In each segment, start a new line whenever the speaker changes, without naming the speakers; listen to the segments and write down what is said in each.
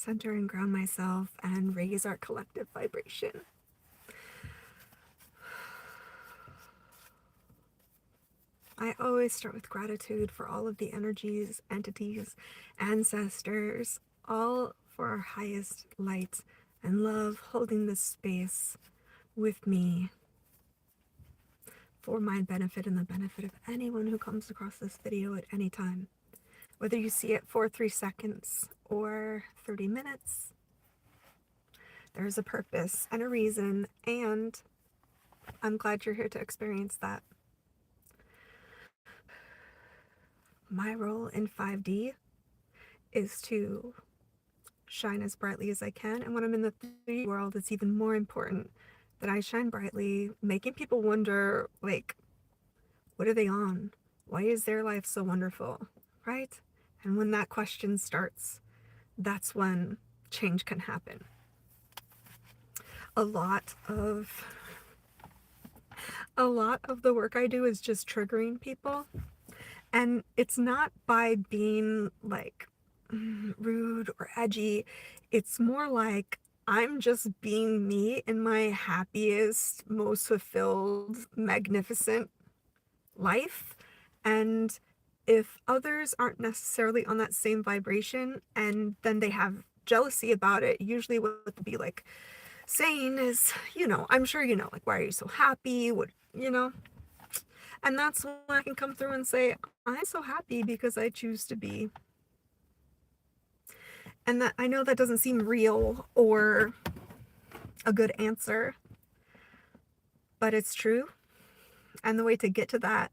center and ground myself and raise our collective vibration. I always start with gratitude for all of the energies, entities, ancestors, all for our highest light and love, holding this space with me for my benefit and the benefit of anyone who comes across this video at any time. Whether you see it for 3 seconds or 30 minutes, there's a purpose and a reason, and I'm glad you're here to experience that. My role in 5D is to shine as brightly as I can, and when I'm in the 3D world, it's even more important that I shine brightly, making people wonder, like, what are they on? Why is their life so wonderful, right? And when that question starts, that's when change can happen. A lot of the work I do is just triggering people, and it's not by being like rude or edgy. It's more like I'm just being me in my happiest, most fulfilled, magnificent life. And if others aren't necessarily on that same vibration and then they have jealousy about it, usually what they'll be like saying is, I'm sure like, why are you so happy? What, and that's when I can come through and say, I'm so happy because I choose to be. And that I know that doesn't seem real or a good answer, but it's true. And the way to get to that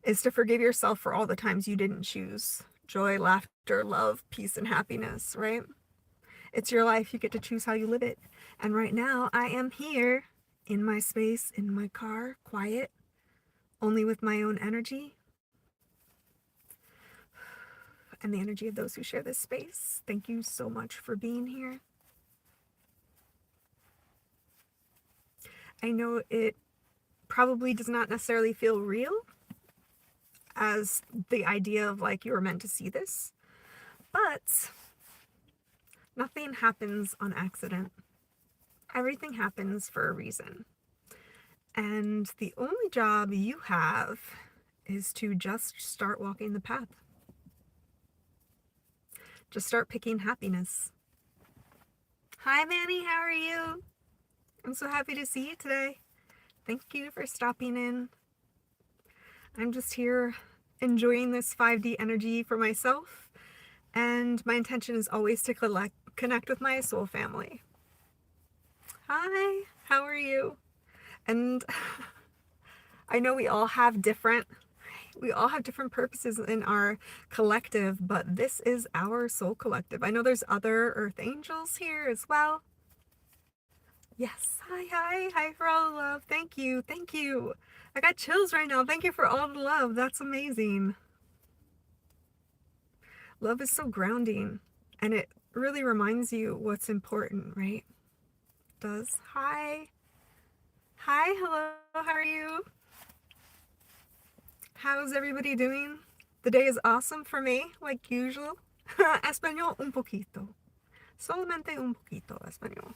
is to forgive yourself for all the times you didn't choose joy, laughter, love, peace, and happiness, right? It's your life. You get to choose how you live it. And right now, I am here in my space, in my car, quiet, only with my own energy and the energy of those who share this space. Thank you so much for being here. I know it probably does not necessarily feel real as the idea of like you were meant to see this, but nothing happens on accident. Everything happens for a reason. And the only job you have is to just start walking the path. Just start picking happiness. Hi, Manny, how are you? I'm so happy to see you today. Thank you for stopping in. I'm just here enjoying this 5D energy for myself, and my intention is always to connect with my soul family. Hi, how are you? And I know we all have different purposes in our collective, but this is our soul collective. I know there's other earth angels here as well. Yes, hi for all the love. Thank you. I got chills right now. Thank you for all the love. That's amazing. Love is so grounding, and it really reminds you what's important, right? It does. Hi, hello, how are you? How's everybody doing? The day is awesome for me, like usual. Español un poquito. Solamente un poquito español.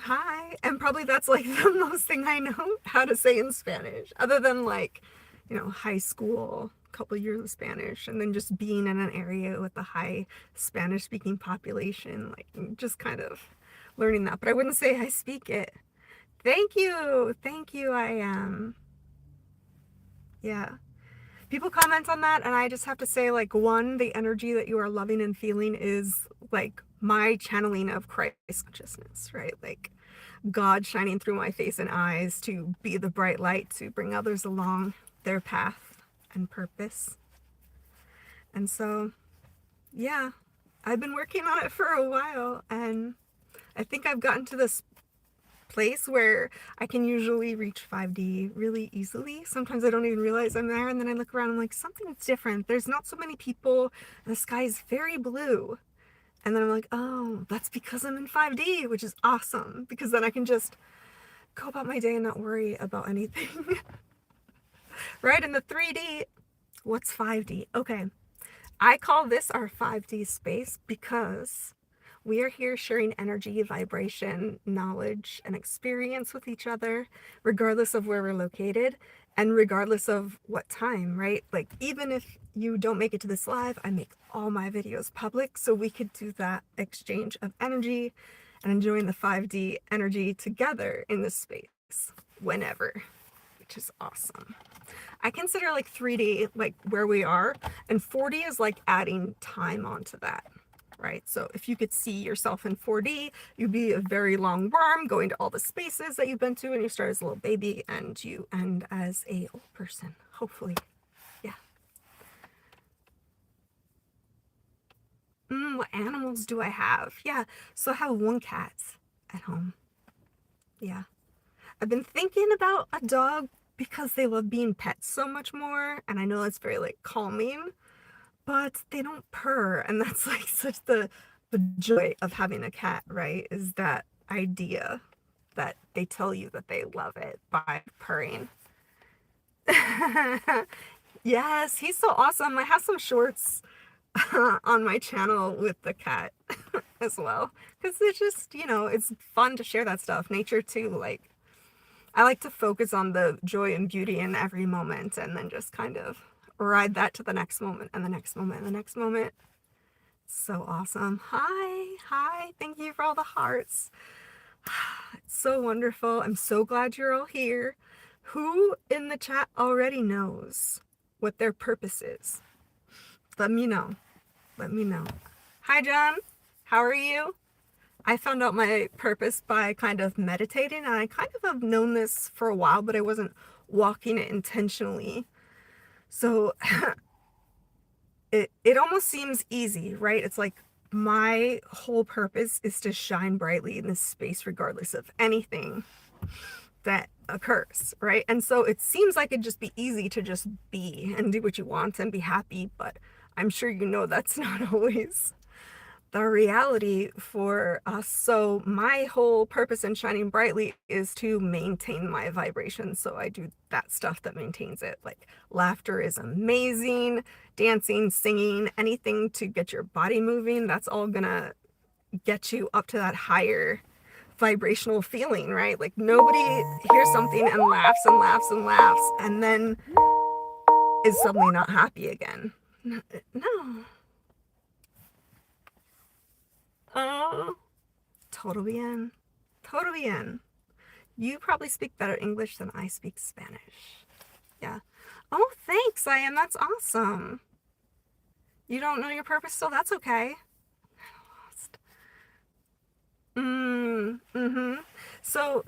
Hi. And probably that's like the most thing I know how to say in Spanish, other than like, high school, a couple years of Spanish, and then just being in an area with a high Spanish speaking population, like just kind of learning that. But I wouldn't say I speak it. Thank you, I am. Yeah. People comment on that, and I just have to say, like, one, the energy that you are loving and feeling is like my channeling of Christ consciousness, right? Like God shining through my face and eyes to be the bright light to bring others along their path and purpose. And so, yeah, I've been working on it for a while, and I think I've gotten to this place where I can usually reach 5D really easily. Sometimes I don't even realize I'm there, and then I look around and I'm like, something's different. There's not so many people, and the sky is very blue. And then I'm like, oh, that's because I'm in 5D, which is awesome, because then I can just go about my day and not worry about anything. Right? In the 3D, what's 5D? Okay, I call this our 5D space because we are here sharing energy, vibration, knowledge, and experience with each other, regardless of where we're located and regardless of what time, right? Like, even if you don't make it to this live, I make all my videos public so we could do that exchange of energy and enjoying the 5D energy together in this space whenever, which is awesome. I consider like 3D like where we are, and 4D is like adding time onto that, right? So if you could see yourself in 4D, you'd be a very long worm going to all the spaces that you've been to, and you start as a little baby and you end as a old person, hopefully. Yeah. What animals do I have? Yeah, so I have one cat at home. Yeah. I've been thinking about a dog because they love being pets so much more, and I know it's very like calming, but they don't purr, and that's like such the joy of having a cat, right? Is that idea that they tell you that they love it by purring. Yes, he's so awesome. I have some shorts on my channel with the cat as well, because it's just, you know, it's fun to share that stuff. Nature too, like I like to focus on the joy and beauty in every moment and then just kind of ride that to the next moment and the next moment and the next moment. So awesome. Hi, thank you for all the hearts. It's so wonderful. I'm so glad you're all here. Who in the chat already knows what their purpose is? Let me know. Let me know. Hi, John. How are you? I found out my purpose by kind of meditating, and I kind of have known this for a while, but I wasn't walking it intentionally. So it almost seems easy, right? It's like my whole purpose is to shine brightly in this space regardless of anything that occurs, right? And so it seems like it'd just be easy to just be and do what you want and be happy, but I'm sure you know that's not always the reality for us. So my whole purpose in shining brightly is to maintain my vibration. So I do that stuff that maintains it. Like laughter is amazing, dancing, singing, anything to get your body moving. That's all gonna get you up to that higher vibrational feeling, right? Like nobody hears something and laughs and laughs and laughs and then is suddenly not happy again. No. Oh, todo bien. Todo bien. You probably speak better English than I speak Spanish. Yeah. Oh, thanks, Ian. That's awesome. You don't know your purpose still? That's okay. Lost. Mm-hmm. So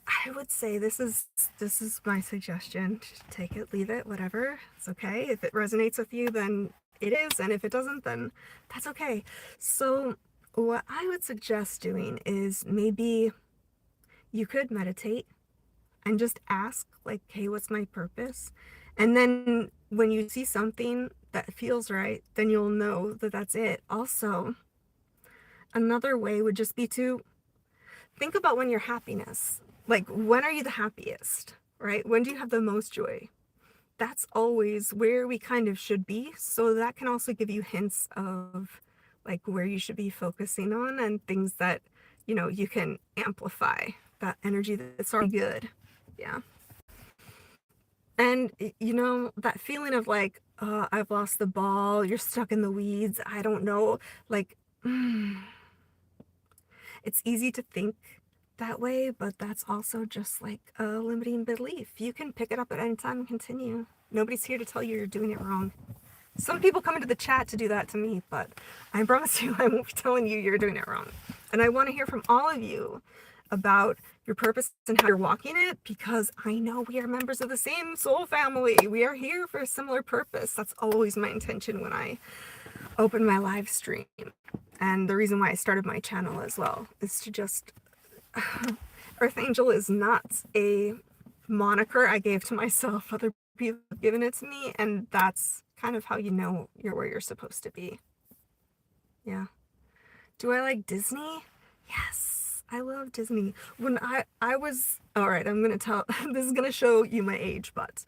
I would say this is my suggestion. Take it, leave it, whatever. It's okay. If it resonates with you, then it is, and if it doesn't, then that's okay. So what I would suggest doing is maybe you could meditate and just ask, like, hey, what's my purpose? And then when you see something that feels right, then you'll know that that's it. Also, another way would just be to think about when your happiness, like, when are you the happiest, right? When do you have the most joy? That's always where we kind of should be. So that can also give you hints of like where you should be focusing on and things that, you know, you can amplify that energy that's already good. Yeah. And, you know, that feeling of like, I've lost the ball, you're stuck in the weeds, I don't know, like, it's easy to think that way, but that's also just like a limiting belief. You can pick it up at any time and continue. Nobody's here to tell you you're doing it wrong. Some people come into the chat to do that to me, but I promise you I won't be telling you you're doing it wrong. And I want to hear from all of you about your purpose and how you're walking it, because I know we are members of the same soul family. We are here for a similar purpose. That's always my intention when I open my live stream. And the reason why I started my channel as well is to just... Earth Angel is not a moniker I gave to myself. Other people have given it to me, and that's kind of how you know you're where you're supposed to be. Yeah. Do I like Disney? Yes, I love Disney. When I was, all right, I'm gonna tell, this is gonna show you my age, but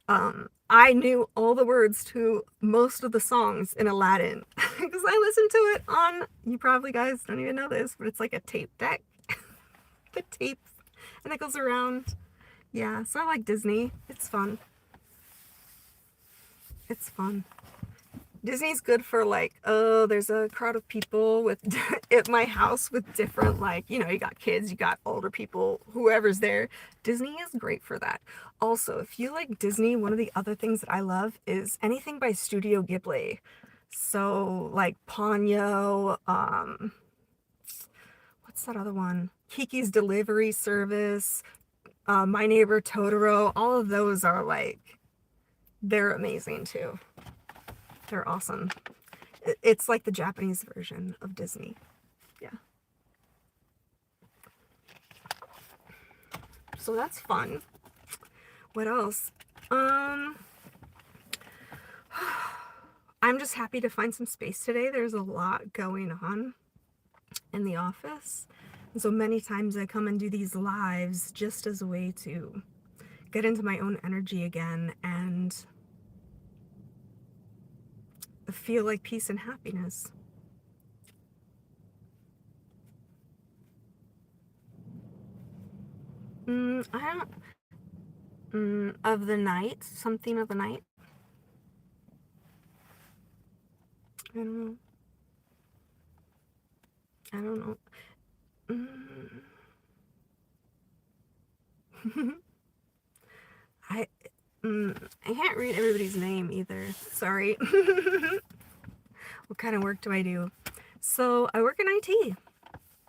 I knew all the words to most of the songs in Aladdin because I listened to it on, you probably guys don't even know this, but it's like a tape deck. The tape, and it goes around. Yeah, so I like Disney. It's fun. It's fun. Disney's good for like, oh, there's a crowd of people with at my house with different, like, you know, you got kids, you got older people, whoever's there. Disney is great for that. Also, if you like Disney, one of the other things that I love is anything by Studio Ghibli. So like Ponyo, what's that other one? Kiki's Delivery Service, My Neighbor Totoro. All of those are like, they're amazing too. They're awesome. It's like the Japanese version of Disney. Yeah. So that's fun. What else? I'm just happy to find some space today. There's a lot going on in the office. And so many times I come and do these lives just as a way to get into my own energy again and feel like peace and happiness. I don't, of the night, something of the night. I don't know. I don't know. I I can't read everybody's name either. Sorry. What kind of work do I do? So I work in IT.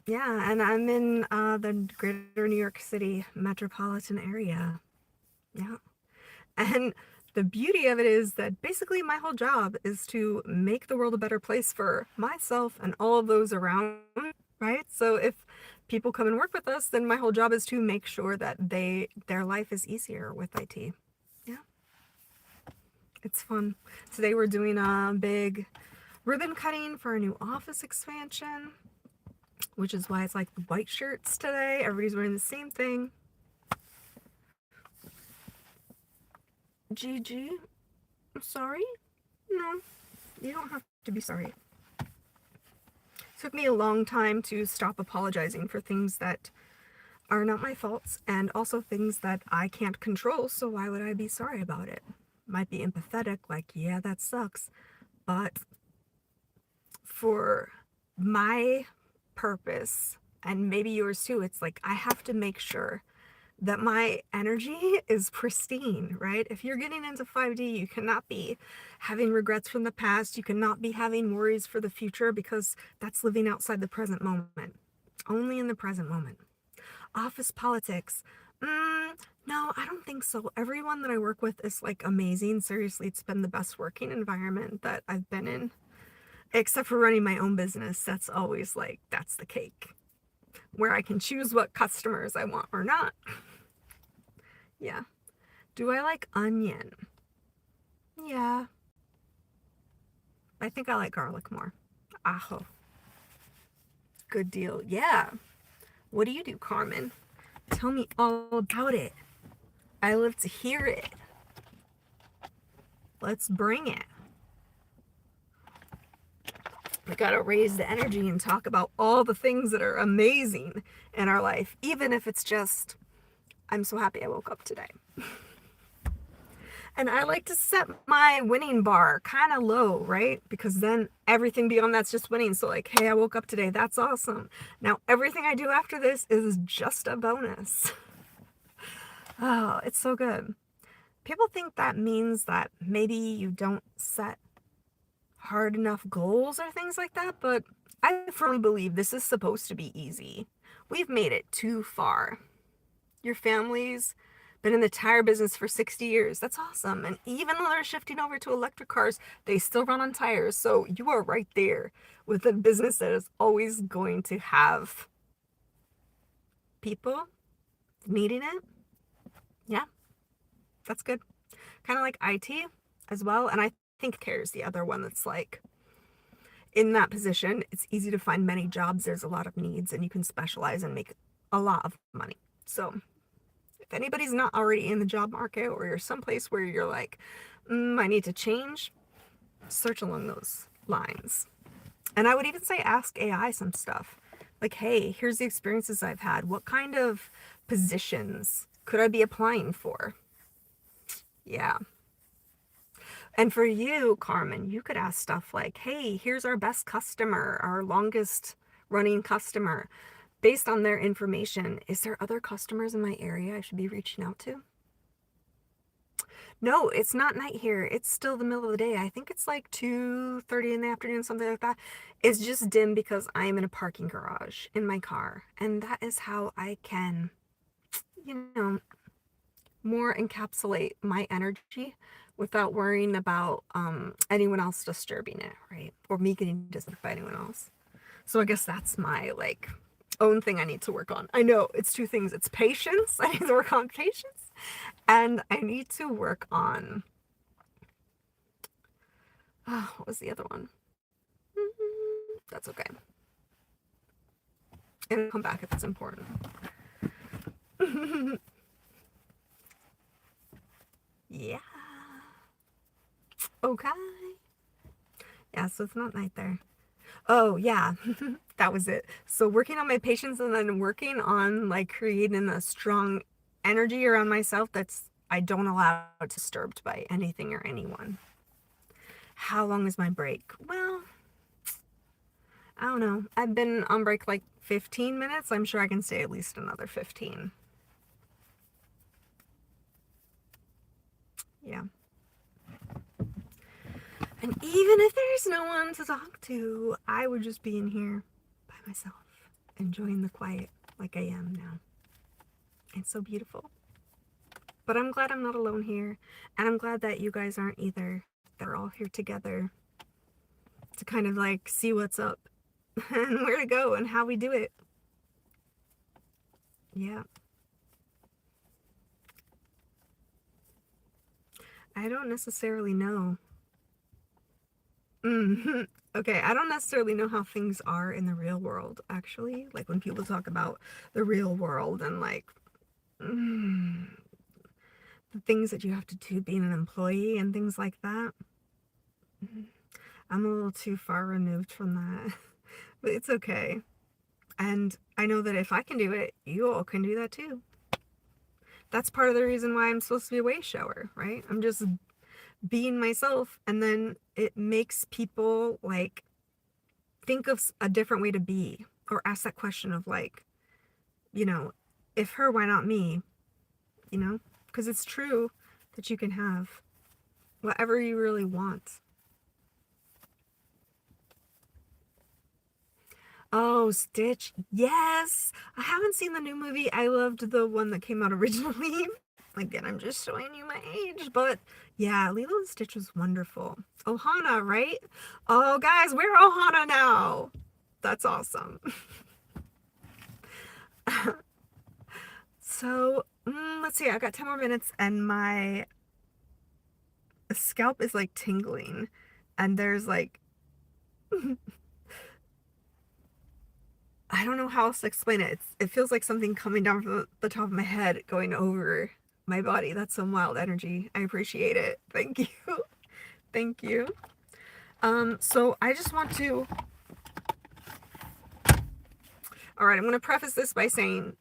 Yeah, and I'm in the greater New York City metropolitan area. Yeah. And the beauty of it is that basically my whole job is to make the world a better place for myself and all of those around, right? So if people come and work with us, then my whole job is to make sure that their life is easier with IT. Yeah. It's fun. Today we're doing a big ribbon cutting for a new office expansion, which is why it's like the white shirts today. Everybody's wearing the same thing. Gigi, I'm sorry? No, you don't have to be sorry. It took me a long time to stop apologizing for things that are not my faults and also things that I can't control, so why would I be sorry about it? Might be empathetic, like, yeah, that sucks, but for my purpose, and maybe yours too, it's like I have to make sure that my energy is pristine, right? If you're getting into 5D, you cannot be having regrets from the past. You cannot be having worries for the future because that's living outside the present moment. Only in the present moment. Office politics. No, I don't think so. Everyone that I work with is like amazing. Seriously, it's been the best working environment that I've been in. Except for running my own business. That's always like, that's the cake. Where I can choose what customers I want or not. Yeah. Do I like onion? Yeah. I think I like garlic more. Ajo. Good deal. Yeah. What do you do, Carmen? Tell me all about it. I live to hear it. Let's bring it. We gotta raise the energy and talk about all the things that are amazing in our life, even if it's just, I'm so happy I woke up today. And I like to set my winning bar kind of low, right? Because then everything beyond that's just winning. So like, hey, I woke up today. That's awesome. Now everything I do after this is just a bonus. Oh, it's so good. People think that means that maybe you don't set hard enough goals or things like that, but I firmly believe this is supposed to be easy. We've made it too far. Your family's been in the tire business for 60 years. That's awesome. And even though they're shifting over to electric cars, they still run on tires. So you are right there with a business that is always going to have people needing it. Yeah, that's good. Kind of like IT as well. And I think care is the other one that's like, in that position, it's easy to find many jobs. There's a lot of needs and you can specialize and make a lot of money. So If anybody's not already in the job market, or you're someplace where you're like, I need to change, search along those lines. And I would even say ask AI some stuff. Like, hey, here's the experiences I've had. What kind of positions could I be applying for? Yeah. And for you, Carmen, you could ask stuff like, hey, here's our best customer, our longest running customer. Based on their information, is there other customers in my area I should be reaching out to? No, it's not night here. It's still the middle of the day. I think it's like 2:30 in the afternoon, something like that. It's just dim because I'm in a parking garage in my car. And that is how I can, you know, more encapsulate my energy without worrying about anyone else disturbing it, right? Or me getting disturbed by anyone else. So I guess that's my like own thing I need to work on. I know it's two things. It's patience. I need to work on patience, and I need to work on what was the other one? That's okay. It'll come back if it's important. Yeah. Okay. Yeah, so it's not night there. Oh, yeah. That was it. So working on my patience, and then working on like creating a strong energy around myself that's I don't allow disturbed by anything or anyone. How long is my break? Well, I don't know. I've been on break like 15 minutes. I'm sure I can stay at least another 15. Yeah. And even if there's no one to talk to, I would just be in here by myself, enjoying the quiet like I am now. It's so beautiful. But I'm glad I'm not alone here, and I'm glad that you guys aren't either. They're all here together to kind of like see what's up and where to go and how we do it. Yeah. I don't necessarily know. Okay, I don't necessarily know how things are in the real world, actually. Like when people talk about the real world and like the things that you have to do being an employee and things like that. I'm a little too far removed from that, but it's okay. And I know that if I can do it, you all can do that too. That's part of the reason why I'm supposed to be a way shower, right? I'm just being myself, and then it makes people like think of a different way to be, or ask that question of like, if her, why not me? Because it's true that you can have whatever you really want. Oh, Stitch. Yes. I haven't seen the new movie. I loved the one that came out originally. Again, I'm just showing you my age, but yeah, Lilo and Stitch was wonderful. Ohana, right? Oh, guys, we're Ohana now. That's awesome. So, let's see. I got 10 more minutes, and my scalp is like tingling, and there's like I don't know how else to explain it. It feels like something coming down from the top of my head going over my body. That's some wild energy. I appreciate it. Thank you. Thank you. So I just want to... Alright, I'm going to preface this by saying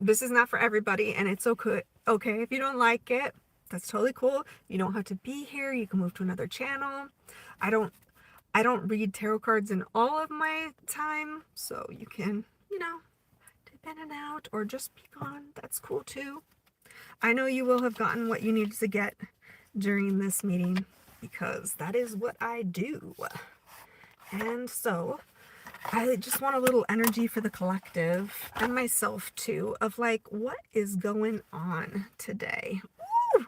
this is not for everybody, and it's okay if you don't like it. That's totally cool. You don't have to be here. You can move to another channel. I don't read tarot cards in all of my time, so you can, dip in and out or just be gone. That's cool too. I know you will have gotten what you needed to get during this meeting, because that is what I do. And so I just want a little energy for the collective and myself too, of like, what is going on today? Woo!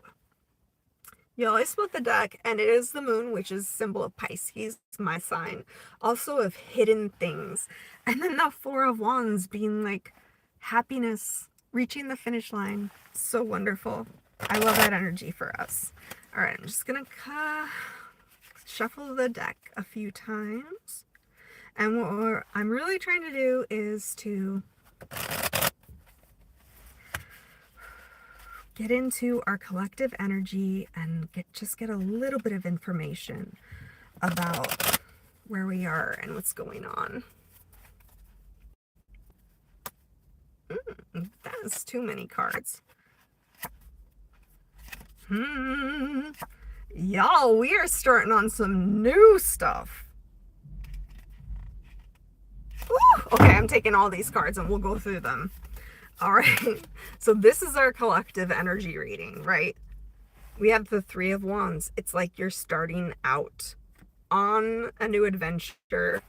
Y'all, I split the deck, and it is the moon, which is symbol of Pisces, my sign. Also of hidden things. And then the Four of Wands being like happiness, reaching the finish line. So wonderful. I love that energy for us. All right, I'm just gonna shuffle the deck a few times. And what I'm really trying to do is to get into our collective energy and just get a little bit of information about where we are and what's going on. That is too many cards. Y'all, we are starting on some new stuff. Ooh, okay, I'm taking all these cards and we'll go through them. All right, so this is our collective energy reading, right? We have the Three of Wands. It's like you're starting out on a new adventure.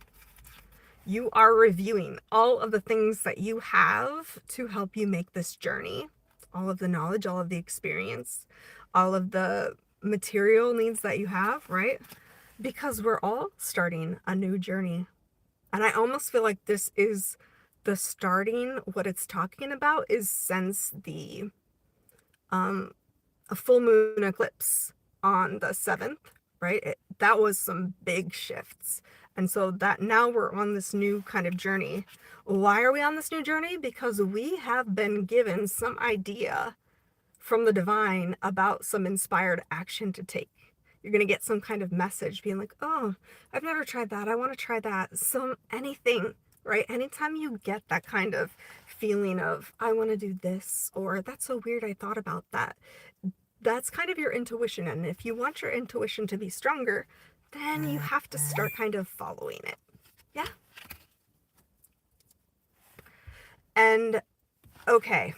You are reviewing all of the things that you have to help you make this journey. All of the knowledge, all of the experience, all of the material needs that you have, right? Because we're all starting a new journey. And I almost feel like this is the starting. What it's talking about is since the a full moon eclipse on the 7th, right? That was some big shifts. And so that now we're on this new kind of journey. Why are we on this new journey? Because we have been given some idea from the divine about some inspired action to take. You're going to get some kind of message being like, oh, I've never tried that. I want to try that. Anything, right? Anytime you get that kind of feeling of, I want to do this, or that's so weird, I thought about that. That's kind of your intuition. And if you want your intuition to be stronger, then you have to start kind of following it. Yeah. And okay,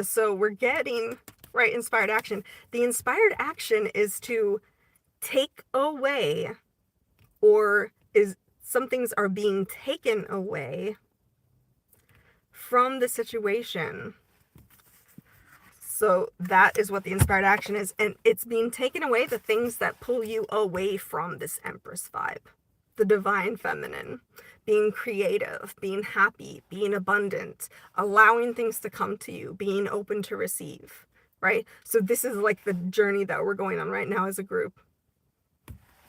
so we're getting, right, inspired action. The inspired action is to take away, or some things are being taken away from the situation. So that is what the inspired action is. And it's being taken away, the things that pull you away from this Empress vibe. The divine feminine. Being creative, being happy, being abundant, allowing things to come to you, being open to receive, right? So this is like the journey that we're going on right now as a group.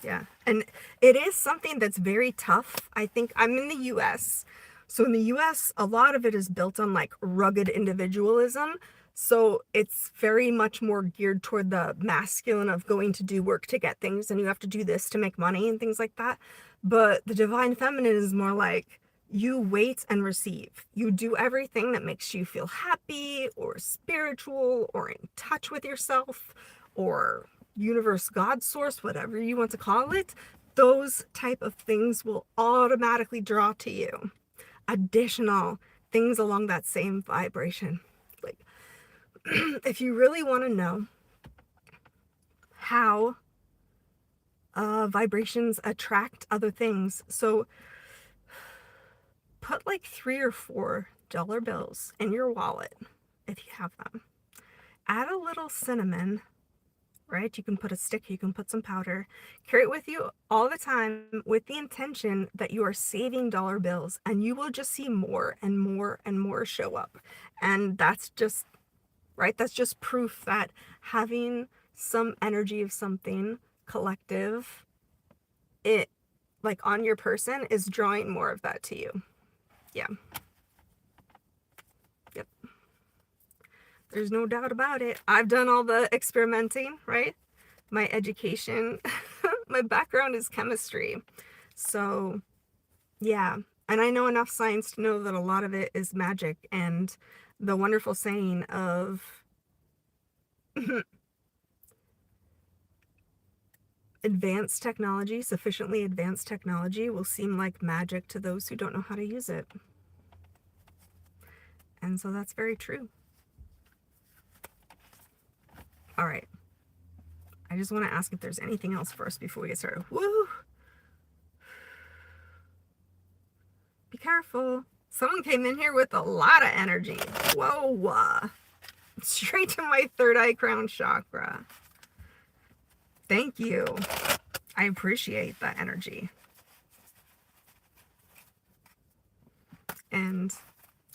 Yeah. And it is something that's very tough. I think I'm in the US. So in the US, a lot of it is built on like rugged individualism. So it's very much more geared toward the masculine of going to do work to get things, and you have to do this to make money and things like that. But the divine feminine is more like you wait and receive. You do everything that makes you feel happy or spiritual or in touch with yourself or universe, God, source, whatever you want to call it. Those type of things will automatically draw to you additional things along that same vibration. Like, if you really want to know how vibrations attract other things, so put like $3 or $4 bills in your wallet if you have them. Add a little cinnamon, right? You can put a stick, you can put some powder. Carry it with you all the time with the intention that you are saving dollar bills, and you will just see more and more and more show up. And that's just, right? That's just proof that having some energy of something collective, it like on your person, is drawing more of that to you. Yeah. Yep. There's no doubt about it. I've done all the experimenting, right? My education, my background is chemistry. So yeah. And I know enough science to know that a lot of it is magic, and the wonderful saying of advanced technology, sufficiently advanced technology, will seem like magic to those who don't know how to use it. And so that's very true. All right. I just want to ask if there's anything else first before we get started. Woo! Be careful. Someone came in here with a lot of energy. Whoa. Straight to my third eye crown chakra. Thank you. I appreciate that energy. And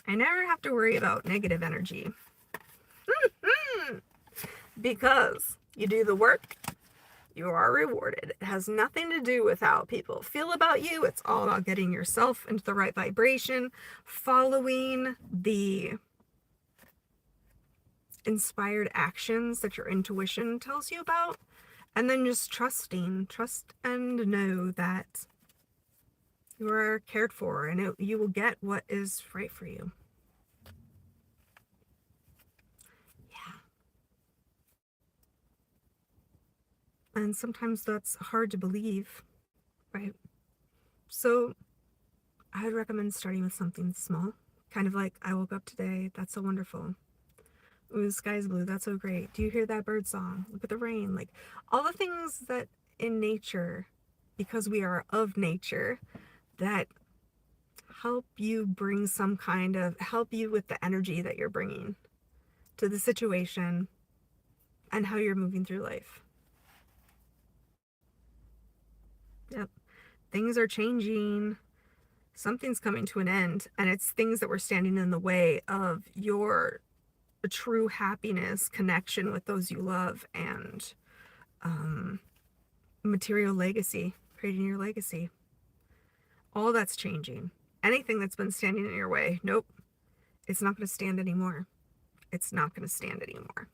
I never have to worry about negative energy. Because you do the work, you are rewarded. It has nothing to do with how people feel about you. It's all about getting yourself into the right vibration, following the inspired actions that your intuition tells you about, and then just trust and know that you are cared for, and you will get what is right for you. Yeah. And sometimes that's hard to believe, right? So I'd recommend starting with something small, kind of like, I woke up today, that's so wonderful. Ooh, the sky's blue, that's so great. Do you hear that bird song? Look at the rain. Like, all the things that in nature, because we are of nature, that help you bring some kind of, help you with the energy that you're bringing to the situation and how you're moving through life. Yep. Things are changing. Something's coming to an end, and it's things that were standing in the way of your true happiness, connection with those you love, and material legacy, creating your legacy. All that's changing. Anything that's been standing in your way, nope, it's not going to stand anymore. It's not going to stand anymore.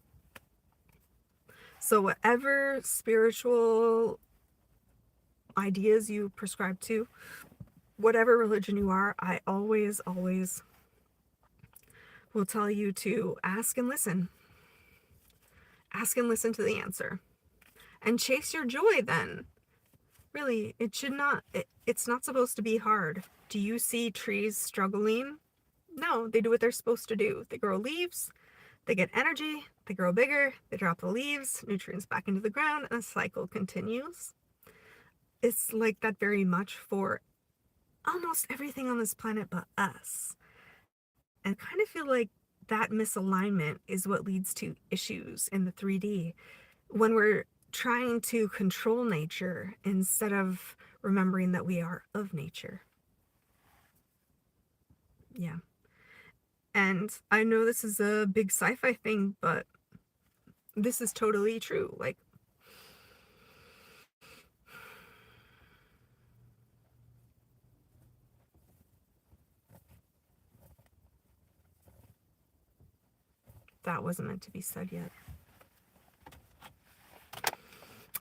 So whatever spiritual ideas you prescribe to, whatever religion you are, I always will tell you to ask and listen. Ask and listen to the answer. And chase your joy then. Really, it's not supposed to be hard. Do you see trees struggling? No, they do what they're supposed to do. They grow leaves, they get energy, they grow bigger, they drop the leaves, nutrients back into the ground, and the cycle continues. It's like that very much for almost everything on this planet but us. And I kind of feel like that misalignment is what leads to issues in the 3D when we're trying to control nature instead of remembering that we are of nature. Yeah. And I know this is a big sci-fi thing, but this is totally true. Like, that wasn't meant to be said yet.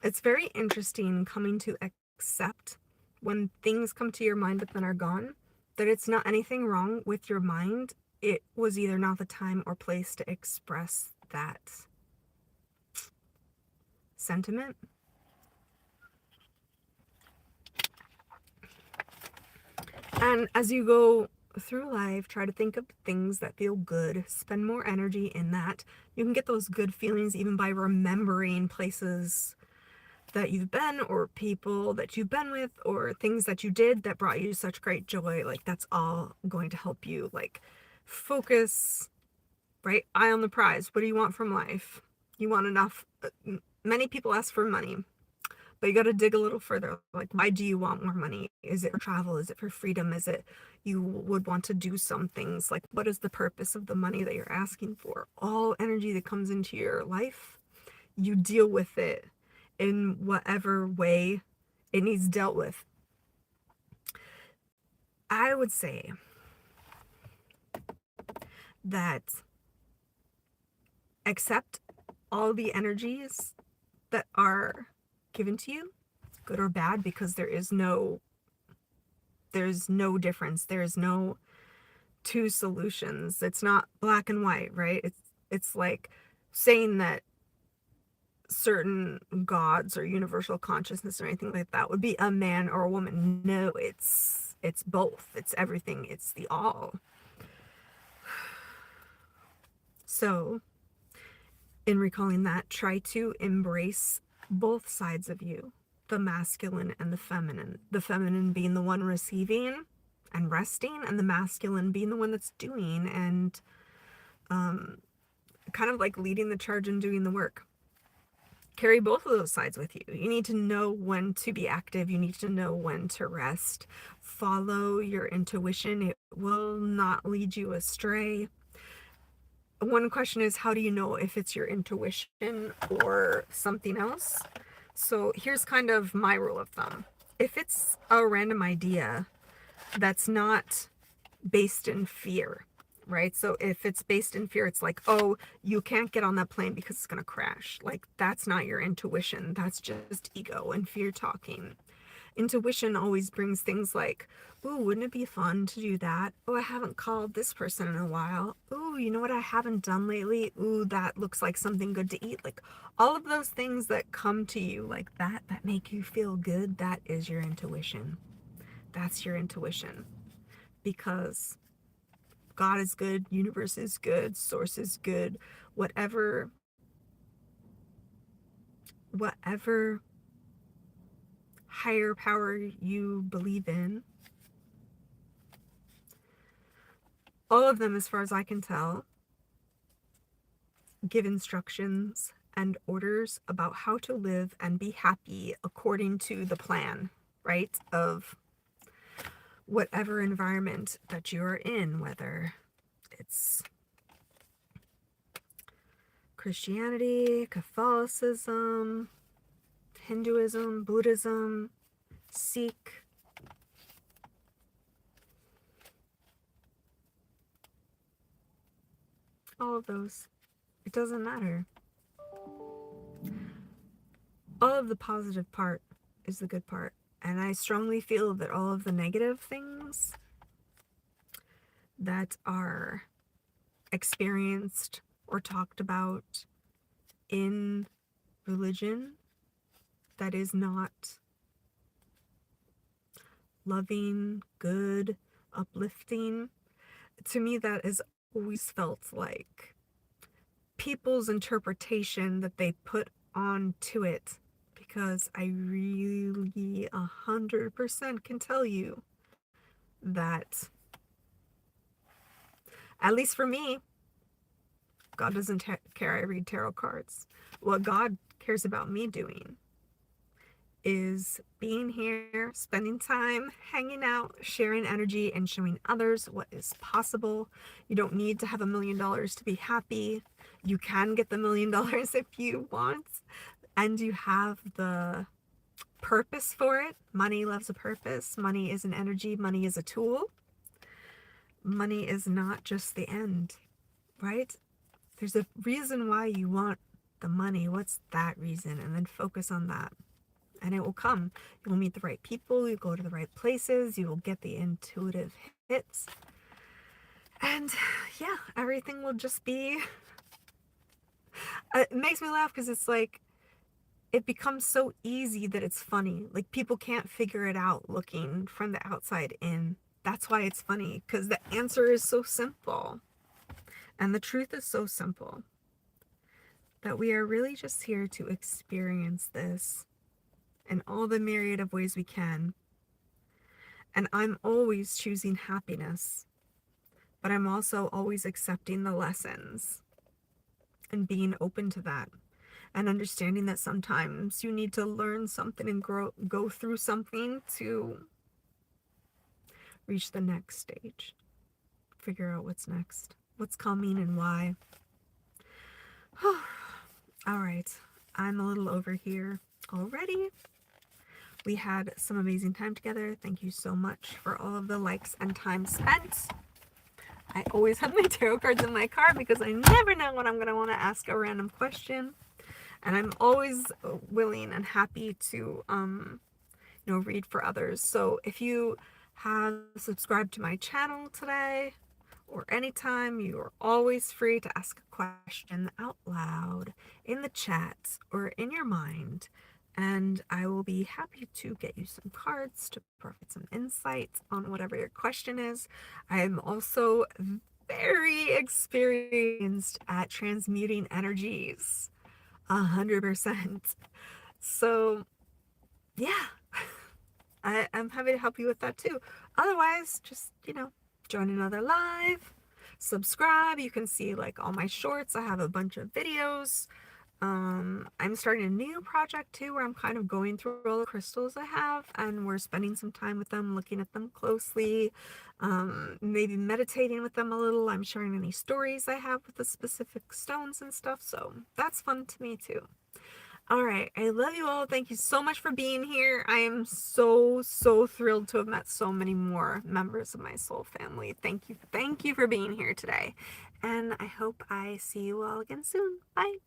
It's very interesting coming to accept when things come to your mind but then are gone, that it's not anything wrong with your mind. It was either not the time or place to express that sentiment. And as you go through life, try to think of things that feel good, spend more energy in that. You can get those good feelings even by remembering places that you've been, or people that you've been with, or things that you did that brought you such great joy. Like, that's all going to help you, like, focus, right? Eye on the prize. What do you want from life? You want enough. Many people ask for money, but you got to dig a little further. Like, why do you want more money? Is it for travel? Is it for freedom? Is it you would want to do some things? Like, what is the purpose of the money that you're asking for? All energy that comes into your life, you deal with it in whatever way it needs dealt with. I would say that accept all the energies that are given to you, good or bad, because there's no difference. There's no two solutions. It's not black and white, right? It's like saying that certain gods or universal consciousness or anything like that would be a man or a woman. No, it's both. It's everything. It's the all. So, in recalling that, try to embrace both sides of you, the masculine and the feminine. The feminine being the one receiving and resting, and the masculine being the one that's doing and kind of like leading the charge and doing the work. Carry both of those sides with you. You need to know when to be active. You need to know when to rest. Follow your intuition. It will not lead you astray. One question is, how do you know if it's your intuition or something else? So here's kind of my rule of thumb. If it's a random idea that's not based in fear, right? So if it's based in fear, it's like, oh, you can't get on that plane because it's going to crash. Like, that's not your intuition. That's just ego and fear talking. Intuition always brings things like, ooh, wouldn't it be fun to do that? Oh, I haven't called this person in a while. Ooh, you know what I haven't done lately? Ooh, that looks like something good to eat. Like, all of those things that come to you like that make you feel good, that is your intuition. That's your intuition. Because God is good, universe is good, source is good, whatever whatever higher power you believe in, all of them, as far as I can tell, give instructions and orders about how to live and be happy according to the plan, right? Of whatever environment that you're in, whether it's Christianity, Catholicism, Hinduism, Buddhism, Sikh, all of those. It doesn't matter. All of the positive part is the good part. And I strongly feel that all of the negative things that are experienced or talked about in religion that is not loving, good, uplifting, to me that has always felt like people's interpretation that they put onto it, because I really 100% can tell you that, at least for me, God doesn't care I read tarot cards. What God cares about me doing is being here, spending time, hanging out, sharing energy, and showing others what is possible. You don't need to have $1 million to be happy. You can get the $1 million if you want, and you have the purpose for it. Money loves a purpose. Money is an energy. Money is a tool. Money is not just the end, right? There's a reason why you want the money. What's that reason? And then focus on that. And it will come. You will meet the right people. You go to the right places. You will get the intuitive hits. And yeah, everything will just be... It makes me laugh because it's like, it becomes so easy that it's funny. Like, people can't figure it out looking from the outside in. That's why it's funny, because the answer is so simple. And the truth is so simple. That we are really just here to experience this in all the myriad of ways we can. And I'm always choosing happiness. But I'm also always accepting the lessons. And being open to that. And understanding that sometimes you need to learn something and go through something to reach the next stage. Figure out what's next. What's coming and why. All right. I'm a little over here already. We had some amazing time together. Thank you so much for all of the likes and time spent. I always have my tarot cards in my car because I never know when I'm going to want to ask a random question. And I'm always willing and happy to, read for others. So if you have subscribed to my channel today or anytime, you are always free to ask a question out loud in the chat or in your mind. And I will be happy to get you some cards to provide some insight on whatever your question is. I am also very experienced at transmuting energies. 100%. So yeah, I'm happy to help you with that too. Otherwise, just, join another live, subscribe. You can see like all my shorts. I have a bunch of videos. I'm starting a new project too, where I'm kind of going through all the crystals I have, and we're spending some time with them, looking at them closely, maybe meditating with them a little. I'm sharing any stories I have with the specific stones and stuff, so that's fun to me too. All right. I love you all. Thank you so much for being here. I am so, so thrilled to have met so many more members of my soul family. Thank you. Thank you for being here today. And I hope I see you all again soon. Bye.